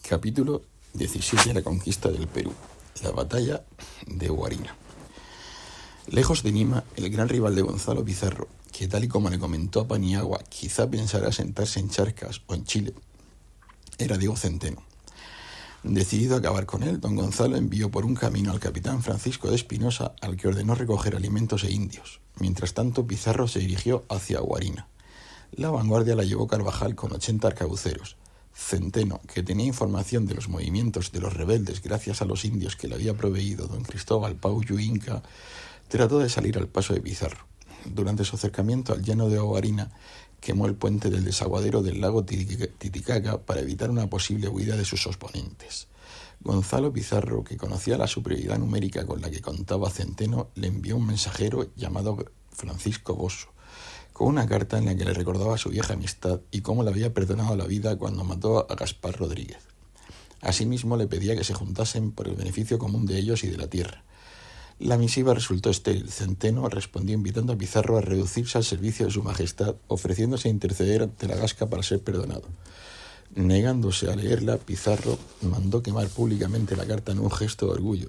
Capítulo 17. La conquista del Perú. La batalla de Huarina. Lejos de Lima, el gran rival de Gonzalo Pizarro, que tal y como le comentó a Paniagua, quizá pensara sentarse en Charcas o en Chile, era Diego Centeno. Decidido a acabar con él, don Gonzalo envió por un camino al capitán Francisco de Espinosa, al que ordenó recoger alimentos e indios. Mientras tanto, Pizarro se dirigió hacia Huarina. La vanguardia la llevó Carvajal con 80 arcabuceros. Centeno, que tenía información de los movimientos de los rebeldes gracias a los indios que le había proveído don Cristóbal Pauyu Inca, trató de salir al paso de Pizarro. Durante su acercamiento al llano de Huarina, quemó el puente del desaguadero del lago Titicaca para evitar una posible huida de sus oponentes. Gonzalo Pizarro, que conocía la superioridad numérica con la que contaba Centeno, le envió un mensajero llamado Francisco Bosso, con una carta en la que le recordaba su vieja amistad y cómo le había perdonado la vida cuando mató a Gaspar Rodríguez. Asimismo, le pedía que se juntasen por el beneficio común de ellos y de la tierra. La misiva resultó estéril. Centeno respondió invitando a Pizarro a reducirse al servicio de su majestad, ofreciéndose a interceder ante la Gasca para ser perdonado. Negándose a leerla, Pizarro mandó quemar públicamente la carta en un gesto de orgullo,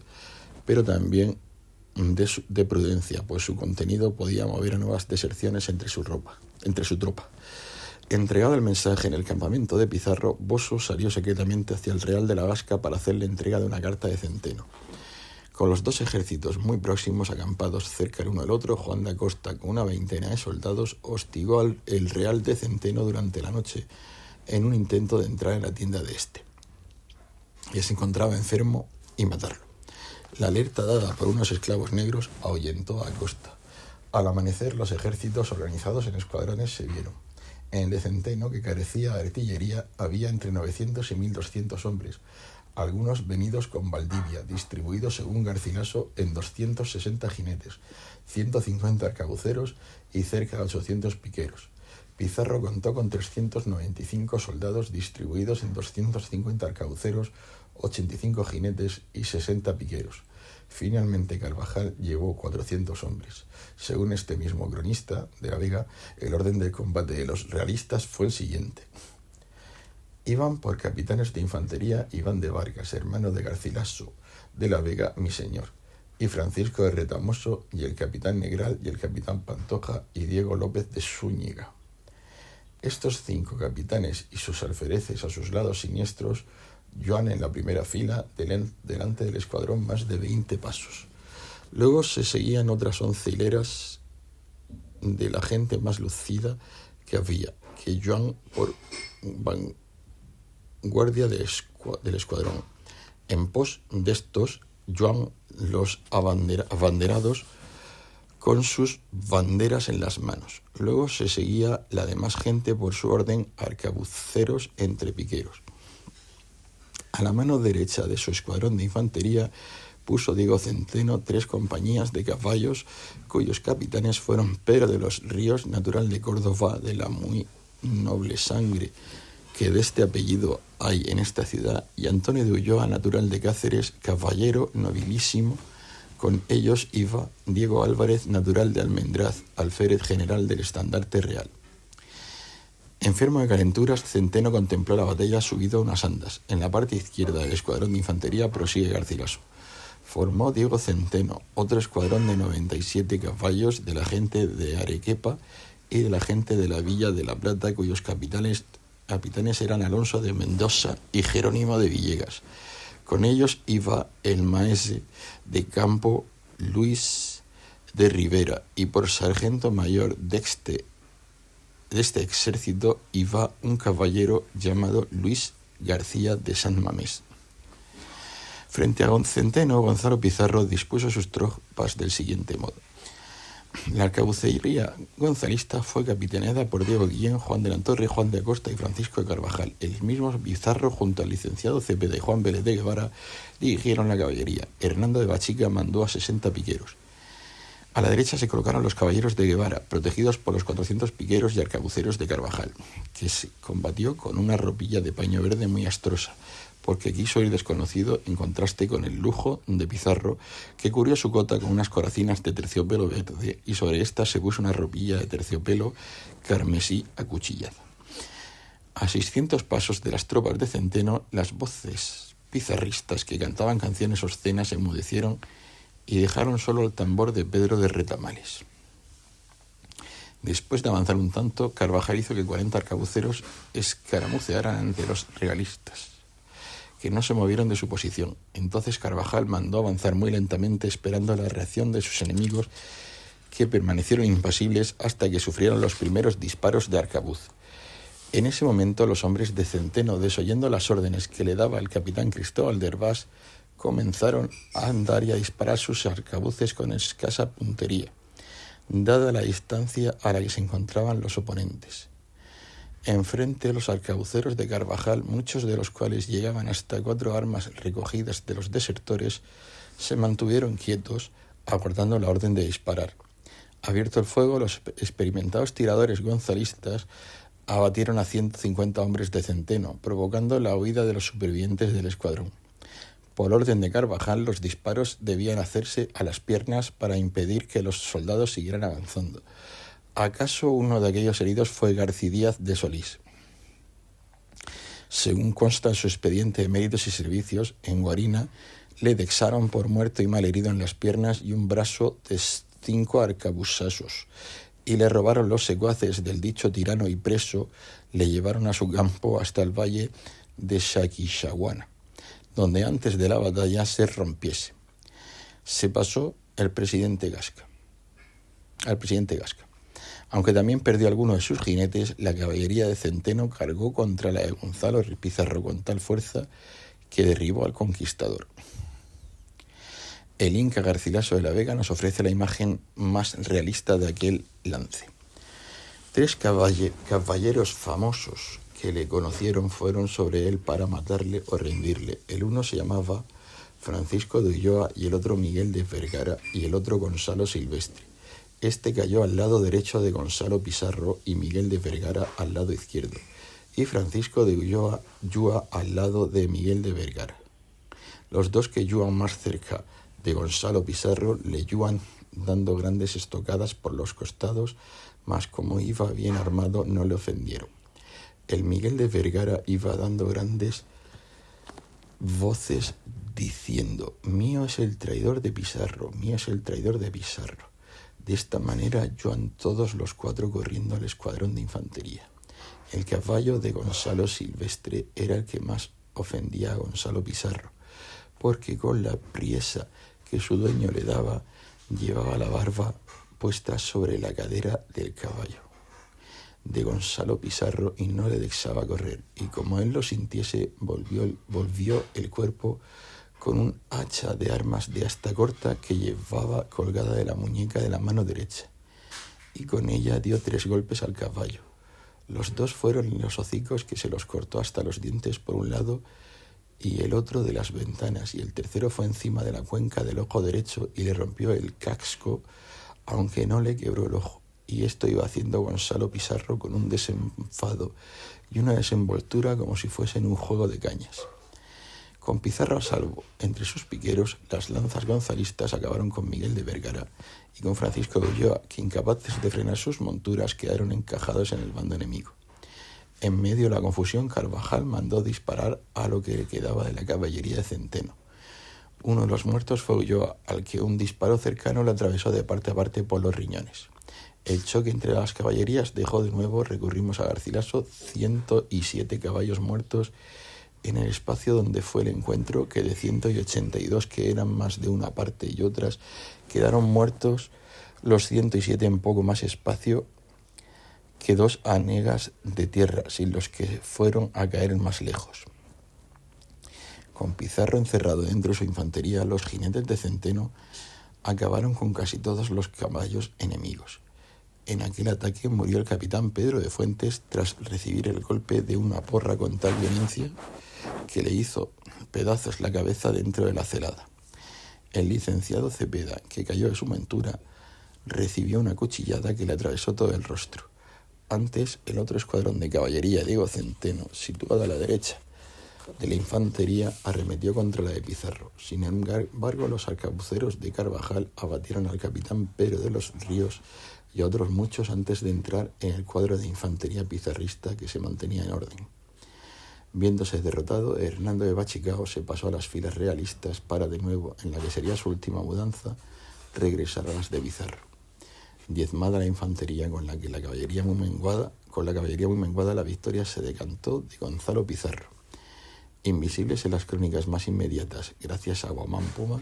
pero también de prudencia, pues su contenido podía mover a nuevas deserciones entre su tropa. Entregado el mensaje en el campamento de Pizarro, Bosso salió secretamente hacia el Real de la Gasca para hacerle entrega de una carta de Centeno. Con los dos ejércitos muy próximos, acampados cerca el uno del otro, Juan de Acosta, con una veintena de soldados, hostigó el Real de Centeno durante la noche en un intento de entrar en la tienda de este, que se encontraba enfermo, y matarlo. La alerta dada por unos esclavos negros ahuyentó a Acosta. Al amanecer, los ejércitos organizados en escuadrones se vieron. En el de Centeno, que carecía de artillería, había entre 900 y 1.200 hombres, algunos venidos con Valdivia, distribuidos según Garcilaso en 260 jinetes, 150 arcabuceros y cerca de 800 piqueros. Pizarro contó con 395 soldados distribuidos en 250 arcabuceros, 85 jinetes y 60 piqueros. Finalmente Carvajal llevó 400 hombres. Según este mismo cronista de la Vega, el orden de combate de los realistas fue el siguiente. Iban por capitanes de infantería Iván de Vargas, hermano de Garcilaso de la Vega, mi señor, y Francisco de Retamoso, y el capitán Negral, y el capitán Pantoja, y Diego López de Zúñiga. Estos 5 capitanes y sus alfereces a sus lados siniestros llevan en la primera fila delante del escuadrón más de 20 pasos. Luego se seguían otras 11 hileras de la gente más lucida que había, que llevan por vanguardia del escuadrón. En pos de estos llevan los abanderados con sus banderas en las manos. Luego se seguía la demás gente por su orden, arcabuceros entre piqueros. A la mano derecha de su escuadrón de infantería puso Diego Centeno 3 compañías de caballos, cuyos capitanes fueron Pedro de los Ríos, natural de Córdoba, de la muy noble sangre que de este apellido hay en esta ciudad, y Antonio de Ulloa, natural de Cáceres, caballero nobilísimo. Con ellos iba Diego Álvarez, natural de Almendraz, alférez general del estandarte real. Enfermo de calenturas, Centeno contempló la batalla subido a unas andas. En la parte izquierda del escuadrón de infantería prosigue Garcilaso. Formó Diego Centeno otro escuadrón de 97 caballos de la gente de Arequipa y de la gente de la Villa de la Plata, cuyos capitanes eran Alonso de Mendoza y Jerónimo de Villegas. Con ellos iba el maese de campo Luis de Rivera, y por sargento mayor de este ejército iba un caballero llamado Luis García de San Mamés. Frente a Centeno, Gonzalo Pizarro dispuso sus tropas del siguiente modo. La arcabucería gonzalista fue capitaneada por Diego Guillén, Juan de la Torre, Juan de Acosta y Francisco de Carvajal. El mismo Pizarro, junto al licenciado Cepeda y Juan Vélez de Guevara, dirigieron la caballería. Hernando de Bachica mandó a 60 piqueros. A la derecha se colocaron los caballeros de Guevara, protegidos por los 400 piqueros y arcabuceros de Carvajal, que se combatió con una ropilla de paño verde muy astrosa, porque quiso ir desconocido en contraste con el lujo de Pizarro, que cubrió su cota con unas coracinas de terciopelo verde, y sobre esta se puso una ropilla de terciopelo carmesí acuchillada. A 600 pasos de las tropas de Centeno, las voces pizarristas que cantaban canciones obscenas se enmudecieron y dejaron solo el tambor de Pedro de Retamales. Después de avanzar un tanto, Carvajal hizo que 40 arcabuceros escaramucearan ante los realistas, que no se movieron de su posición. Entonces Carvajal mandó avanzar muy lentamente, esperando la reacción de sus enemigos, que permanecieron impasibles hasta que sufrieron los primeros disparos de arcabuz. En ese momento los hombres de Centeno, desoyendo las órdenes que le daba el capitán Cristóbal de Hervás, comenzaron a andar y a disparar sus arcabuces con escasa puntería, dada la distancia a la que se encontraban los oponentes. Enfrente, los arcabuceros de Carvajal, muchos de los cuales llegaban hasta 4 armas recogidas de los desertores, se mantuvieron quietos, aguardando la orden de disparar. Abierto el fuego, los experimentados tiradores gonzalistas abatieron a 150 hombres de Centeno, provocando la huida de los supervivientes del escuadrón. Por orden de Carvajal, los disparos debían hacerse a las piernas para impedir que los soldados siguieran avanzando. ¿Acaso uno de aquellos heridos fue García Díaz de Solís? Según consta en su expediente de méritos y servicios, en Guarina le dexaron por muerto y malherido en las piernas y un brazo de 5 arcabuzazos, y le robaron los secuaces del dicho tirano y preso, le llevaron a su campo hasta el valle de Saquicchahuana, donde antes de la batalla se rompiese. Se pasó al presidente Gasca. Aunque también perdió algunos de sus jinetes, la caballería de Centeno cargó contra la de Gonzalo Pizarro con tal fuerza que derribó al conquistador. El Inca Garcilaso de la Vega nos ofrece la imagen más realista de aquel lance. 3 caballeros famosos que le conocieron fueron sobre él para matarle o rendirle. El uno se llamaba Francisco de Ulloa y el otro Miguel de Vergara y el otro Gonzalo Silvestre. Este cayó al lado derecho de Gonzalo Pizarro y Miguel de Vergara al lado izquierdo, y Francisco de Ulloa al lado de Miguel de Vergara. Los dos que yuan más cerca de Gonzalo Pizarro le yuan dando grandes estocadas por los costados, mas como iba bien armado no le ofendieron. El Miguel de Vergara iba dando grandes voces diciendo: mío es el traidor de Pizarro, mío es el traidor de Pizarro. De esta manera yuan todos los 4 corriendo al escuadrón de infantería. El caballo de Gonzalo Silvestre era el que más ofendía a Gonzalo Pizarro, porque con la priesa que su dueño le daba, llevaba la barba puesta sobre la cadera del caballo de Gonzalo Pizarro y no le dejaba correr, y como él lo sintiese, volvió el cuerpo con un hacha de armas de asta corta que llevaba colgada de la muñeca de la mano derecha, y con ella dio 3 golpes al caballo. Los 2 fueron en los hocicos, que se los cortó hasta los dientes por un lado y el otro de las ventanas, y el tercero fue encima de la cuenca del ojo derecho y le rompió el casco, aunque no le quebró el ojo. Y esto iba haciendo Gonzalo Pizarro con un desenfado y una desenvoltura como si fuesen un juego de cañas. Con Pizarro a salvo, entre sus piqueros, las lanzas gonzalistas acabaron con Miguel de Vergara y con Francisco de Ulloa, que incapaces de frenar sus monturas quedaron encajados en el bando enemigo. En medio de la confusión, Carvajal mandó disparar a lo que le quedaba de la caballería de Centeno. Uno de los muertos fue Ulloa, al que un disparo cercano le atravesó de parte a parte por los riñones. El choque entre las caballerías dejó de nuevo, recurrimos a Garcilaso, 107 caballos muertos en el espacio donde fue el encuentro, que de 182 que eran más de una parte y otras, quedaron muertos los 107 en poco más espacio que 2 hanegas de tierra, sin los que fueron a caer más lejos. Con Pizarro encerrado dentro de su infantería, los jinetes de Centeno acabaron con casi todos los caballos enemigos. En aquel ataque murió el capitán Pedro de Fuentes tras recibir el golpe de una porra con tal violencia que le hizo pedazos la cabeza dentro de la celada. El licenciado Cepeda, que cayó de su montura, recibió una cuchillada que le atravesó todo el rostro. Antes, el otro escuadrón de caballería Diego Centeno, situado a la derecha de la infantería, arremetió contra la de Pizarro. Sin embargo, los arcabuceros de Carvajal abatieron al capitán Pedro de los Ríos y a otros muchos antes de entrar en el cuadro de infantería pizarrista que se mantenía en orden. Viéndose derrotado, Hernando de Bachicao se pasó a las filas realistas para, de nuevo, en la que sería su última mudanza, regresar a las de Pizarro. Diezmada la infantería con la caballería muy menguada, la victoria se decantó de Gonzalo Pizarro. Invisibles en las crónicas más inmediatas, gracias a Guamán Puma,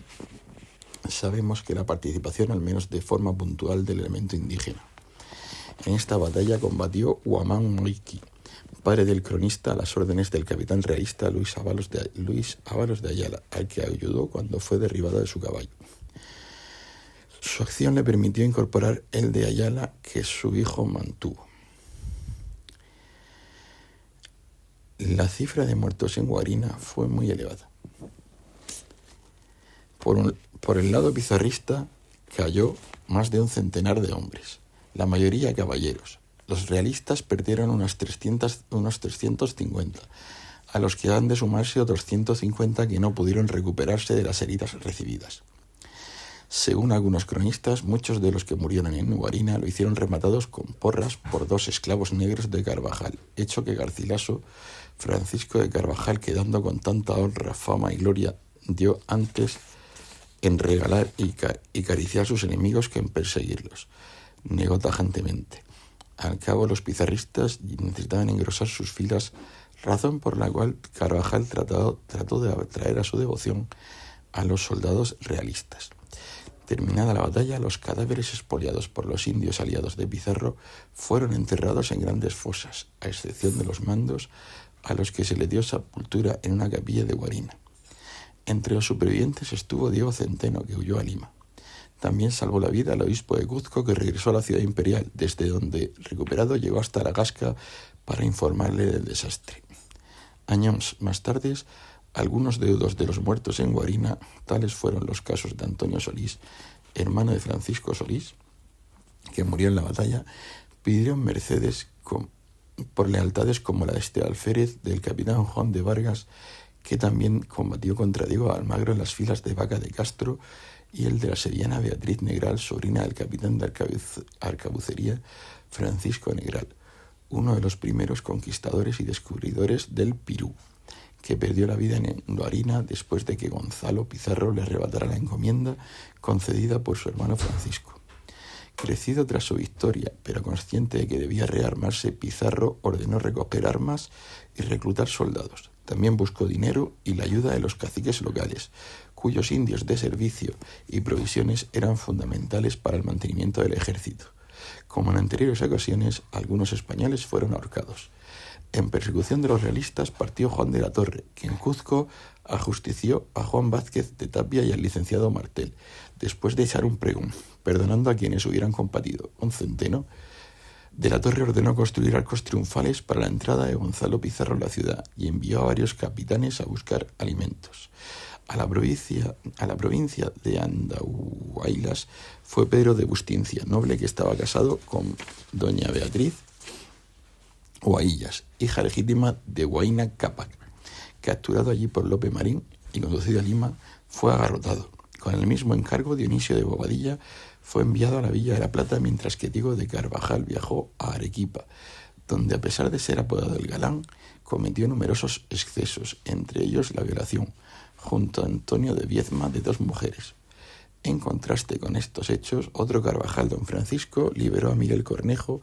sabemos que la participación, al menos de forma puntual, del elemento indígena. En esta batalla combatió Guamán Moiqui, padre del cronista, a las órdenes del capitán realista Luis Ábalos de Ayala, al que ayudó cuando fue derribado de su caballo. Su acción le permitió incorporar el de Ayala que su hijo mantuvo. La cifra de muertos en Guarina fue muy elevada. Por el lado pizarrista cayó más de un centenar de hombres, la mayoría caballeros. Los realistas perdieron unos 350, a los que han de sumarse otros 150 que no pudieron recuperarse de las heridas recibidas. Según algunos cronistas, muchos de los que murieron en Guarina lo hicieron rematados con porras por 2 esclavos negros de Carvajal, hecho que Garcilaso, Francisco de Carvajal, quedando con tanta honra, fama y gloria, dio antes en regalar y acariciar a sus enemigos que en perseguirlos. Negó tajantemente. Al cabo, los pizarristas necesitaban engrosar sus filas, razón por la cual Carvajal trató de atraer a su devoción a los soldados realistas. Terminada la batalla, los cadáveres expoliados por los indios aliados de Pizarro fueron enterrados en grandes fosas, a excepción de los mandos, a los que se le dio sepultura en una capilla de Guarina. Entre los supervivientes estuvo Diego Centeno, que huyó a Lima. También salvó la vida al obispo de Cuzco, que regresó a la ciudad imperial, desde donde, recuperado, llegó hasta la Gasca para informarle del desastre. Años más tarde, algunos deudos de los muertos en Guarina, tales fueron los casos de Antonio Solís, hermano de Francisco Solís, que murió en la batalla, pidieron mercedes por lealtades como la de este alférez del capitán Juan de Vargas, que también combatió contra Diego Almagro en las filas de Vaca de Castro, y el de la sevillana Beatriz Negral, sobrina del capitán de arcabucería Francisco Negral, uno de los primeros conquistadores y descubridores del Pirú, que perdió la vida en Guarina después de que Gonzalo Pizarro le arrebatara la encomienda concedida por su hermano Francisco. Crecido tras su victoria, pero consciente de que debía rearmarse, Pizarro ordenó recoger armas y reclutar soldados. También buscó dinero y la ayuda de los caciques locales, cuyos indios de servicio y provisiones eran fundamentales para el mantenimiento del ejército. Como en anteriores ocasiones, algunos españoles fueron ahorcados. En persecución de los realistas partió Juan de la Torre, que en Cuzco ajustició a Juan Vázquez de Tapia y al licenciado Martel, después de echar un pregón, perdonando a quienes hubieran combatido. Un Centeno de la Torre ordenó construir arcos triunfales para la entrada de Gonzalo Pizarro en la ciudad y envió a varios capitanes a buscar alimentos. A la provincia de Andahuaylas fue Pedro de Bustincia, noble que estaba casado con doña Beatriz Huaillas, hija legítima de Huayna Cápac. Capturado allí por Lope Marín y conducido a Lima, fue agarrotado. Con el mismo encargo, Dionisio de Bobadilla fue enviado a la Villa de la Plata, mientras que Diego de Carvajal viajó a Arequipa, donde, a pesar de ser apodado el Galán, cometió numerosos excesos, entre ellos la violación, junto a Antonio de Viedma, de 2 mujeres. En contraste con estos hechos, otro Carvajal, don Francisco, liberó a Miguel Cornejo,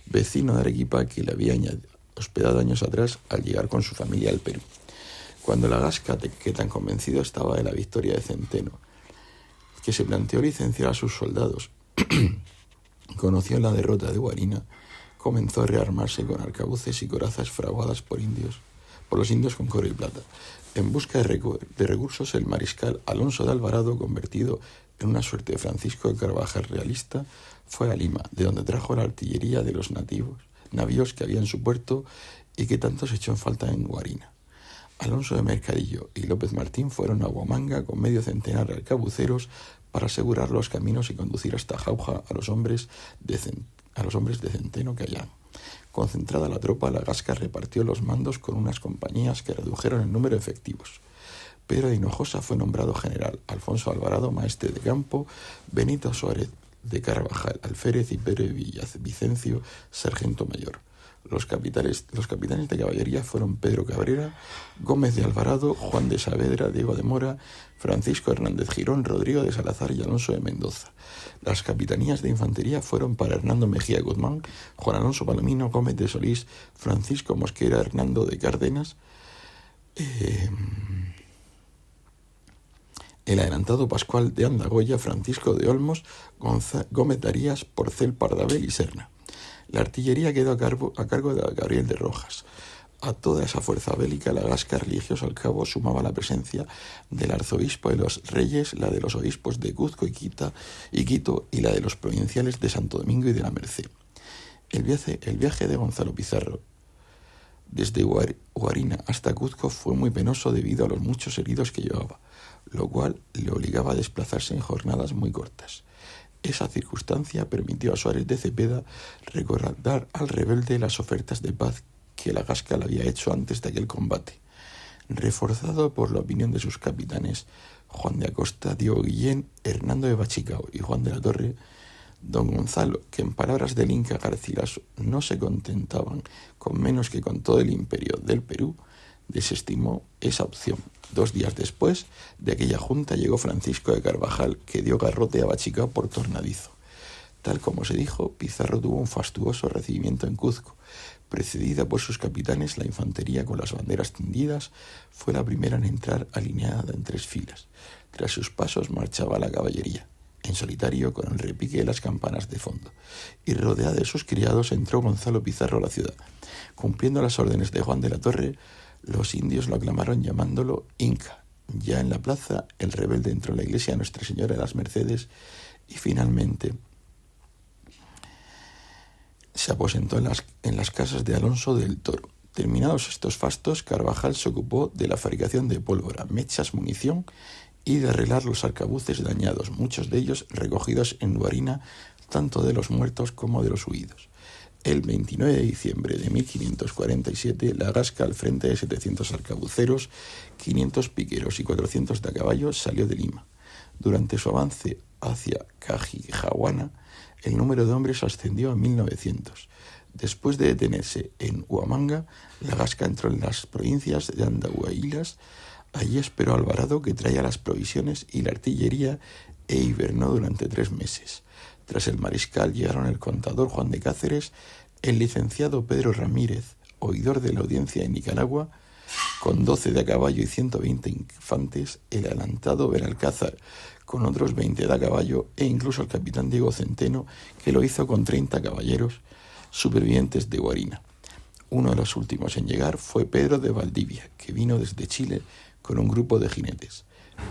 vecino de Arequipa, que le había hospedado años atrás al llegar con su familia al Perú. Cuando la Gasca, que tan convencido estaba de la victoria de Centeno, que se planteó licenciar a sus soldados, conoció la derrota de Guarina, comenzó a rearmarse con arcabuces y corazas fraguadas por los indios con cobre y plata. En busca de recursos, el mariscal Alonso de Alvarado, convertido en una suerte de Francisco de Carvajal realista, fue a Lima, de donde trajo la artillería de los navíos que había en su puerto y que tanto se echó en falta en Guarina. Alonso de Mercadillo y López Martín fueron a Huamanga con medio centenar de arcabuceros para asegurar los caminos y conducir hasta Jauja a los hombres de Centeno que hallaban. Concentrada la tropa, la Gasca repartió los mandos con unas compañías que redujeron el número de efectivos. Pedro de Hinojosa fue nombrado general, Alfonso Alvarado maestre de campo, Benito Suárez de Carvajal, alférez, y Pedro de Villavicencio, sargento mayor. Los capitanes de caballería fueron Pedro Cabrera, Gómez de Alvarado, Juan de Saavedra, Diego de Mora, Francisco Hernández Girón, Rodrigo de Salazar y Alonso de Mendoza. Las capitanías de infantería fueron para Hernando Mejía Guzmán, Juan Alonso Palomino, Gómez de Solís, Francisco Mosquera, Hernando de Cárdenas, el adelantado Pascual de Andagoya, Francisco de Olmos, Gómez de Arías, Porcel, Pardavel y Serna. La artillería quedó a cargo de Gabriel de Rojas. A toda esa fuerza bélica, la Gasca religiosa al cabo sumaba la presencia del arzobispo de los Reyes, la de los obispos de Cuzco y Quito y la de los provinciales de Santo Domingo y de la Merced. El viaje de Gonzalo Pizarro desde Huarina hasta Cuzco fue muy penoso debido a los muchos heridos que llevaba, lo cual le obligaba a desplazarse en jornadas muy cortas. Esa circunstancia permitió a Suárez de Cepeda recordar al rebelde las ofertas de paz que la Gasca le había hecho antes de aquel combate. Reforzado por la opinión de sus capitanes Juan de Acosta, Diego Guillén, Hernando de Bachicao y Juan de la Torre, don Gonzalo, que en palabras del Inca Garcilaso no se contentaban con menos que con todo el imperio del Perú, desestimó esa opción. 2 días después de aquella junta llegó Francisco de Carvajal, que dio garrote a Bachicao por tornadizo. Tal como se dijo, Pizarro tuvo un fastuoso recibimiento en Cuzco. Precedida por sus capitanes, la infantería con las banderas tendidas fue la primera en entrar alineada en 3 filas. Tras sus pasos marchaba la caballería, en solitario con el repique de las campanas de fondo, y rodeada de sus criados entró Gonzalo Pizarro a la ciudad. Cumpliendo las órdenes de Juan de la Torre, los indios lo aclamaron llamándolo Inca. Ya en la plaza, el rebelde entró en la iglesia de Nuestra Señora de las Mercedes y finalmente se aposentó en las casas de Alonso del Toro. Terminados estos fastos, Carvajal se ocupó de la fabricación de pólvora, mechas, munición y de arreglar los arcabuces dañados, muchos de ellos recogidos en Huarina, tanto de los muertos como de los huidos. El 29 de diciembre de 1547, la Gasca, al frente de 700 arcabuceros, 500 piqueros y 400 de a caballo, salió de Lima. Durante su avance hacia Cajijahuana, el número de hombres ascendió a 1900. Después de detenerse en Huamanga, la Gasca entró en las provincias de Andahuaylas. Allí esperó a Alvarado, que traía las provisiones y la artillería, e hibernó durante 3 meses. Tras el mariscal llegaron el contador Juan de Cáceres, el licenciado Pedro Ramírez, oidor de la audiencia de Nicaragua, con 12 de a caballo y 120 infantes, el adelantado Benalcázar, con otros 20 de a caballo, e incluso el capitán Diego Centeno, que lo hizo con 30 caballeros supervivientes de Huarina. Uno de los últimos en llegar fue Pedro de Valdivia, que vino desde Chile con un grupo de jinetes.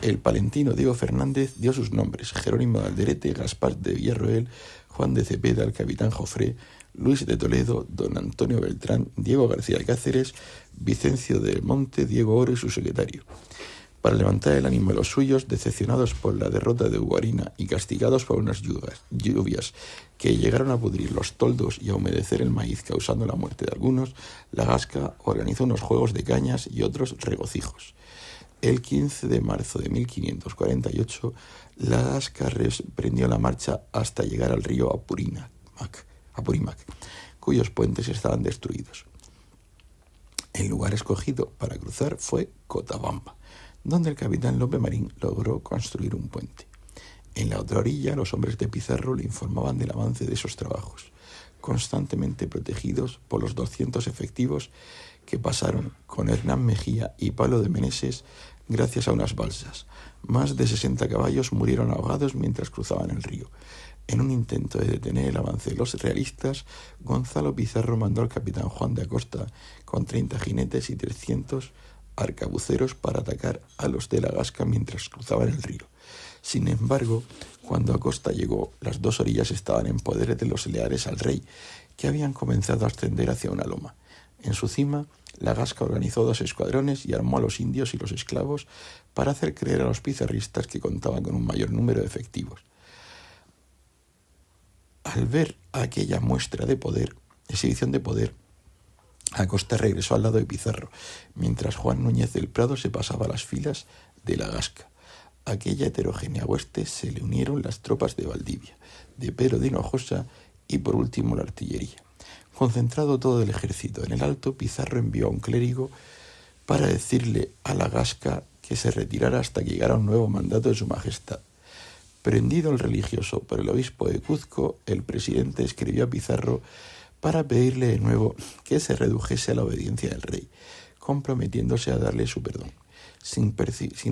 El palentino Diego Fernández dio sus nombres: Jerónimo de Alderete, Gaspar de Villarroel, Juan de Cepeda, el capitán Jofré, Luis de Toledo, don Antonio Beltrán, Diego García de Cáceres, Vicencio del Monte, Diego Oro y su secretario. Para levantar el ánimo de los suyos, decepcionados por la derrota de Huarina y castigados por unas lluvias que llegaron a pudrir los toldos y a humedecer el maíz, causando la muerte de algunos, la Gasca organizó unos juegos de cañas y otros regocijos. El 15 de marzo de 1548, la Gasca prendió la marcha hasta llegar al río Apurímac, cuyos puentes estaban destruidos. El lugar escogido para cruzar fue Cotabamba, donde el capitán Lope Marín logró construir un puente. En la otra orilla, los hombres de Pizarro le informaban del avance de esos trabajos, constantemente protegidos por los 200 efectivos que pasaron con Hernán Mejía y Pablo de Meneses gracias a unas balsas. Más de 60 caballos murieron ahogados mientras cruzaban el río. En un intento de detener el avance de los realistas, Gonzalo Pizarro mandó al capitán Juan de Acosta con 30 jinetes y 300 arcabuceros para atacar a los de la Gasca mientras cruzaban el río. Sin embargo, cuando Acosta llegó, las 2 orillas estaban en poder de los leales al rey, que habían comenzado a ascender hacia una loma. En su cima, la Gasca organizó 2 escuadrones y armó a los indios y los esclavos para hacer creer a los pizarristas que contaban con un mayor número de efectivos. Al ver aquella muestra de poder, exhibición de poder, Acosta regresó al lado de Pizarro, mientras Juan Núñez del Prado se pasaba a las filas de la Gasca. A aquella heterogénea hueste se le unieron las tropas de Valdivia, de Pero de Hinojosa y por último la artillería. Concentrado todo el ejército en el Alto, Pizarro envió a un clérigo para decirle a la Gasca que se retirara hasta que llegara un nuevo mandato de su majestad. Prendido el religioso por el obispo de Cuzco, el presidente escribió a Pizarro para pedirle de nuevo que se redujese a la obediencia del rey, comprometiéndose a darle su perdón. Sin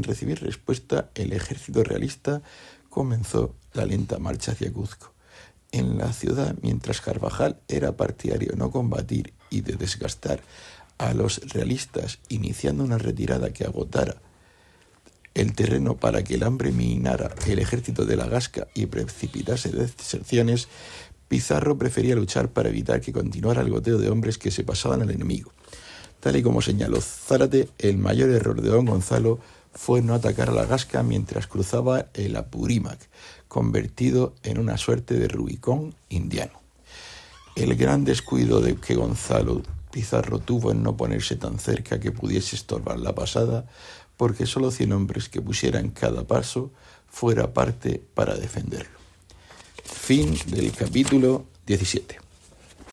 recibir respuesta, el ejército realista comenzó la lenta marcha hacia Cuzco. En la ciudad, mientras Carvajal era partidario de no combatir y de desgastar a los realistas, iniciando una retirada que agotara el terreno para que el hambre minara el ejército de la Gasca y precipitase deserciones, Pizarro prefería luchar para evitar que continuara el goteo de hombres que se pasaban al enemigo. Tal y como señaló Zárate, el mayor error de don Gonzalo fue no atacar a la Gasca mientras cruzaba el Apurímac, convertido en una suerte de Rubicón indiano. El gran descuido de que Gonzalo Pizarro tuvo en no ponerse tan cerca que pudiese estorbar la pasada, porque solo 100 hombres que pusieran cada paso fuera parte para defenderlo. Fin del capítulo 17.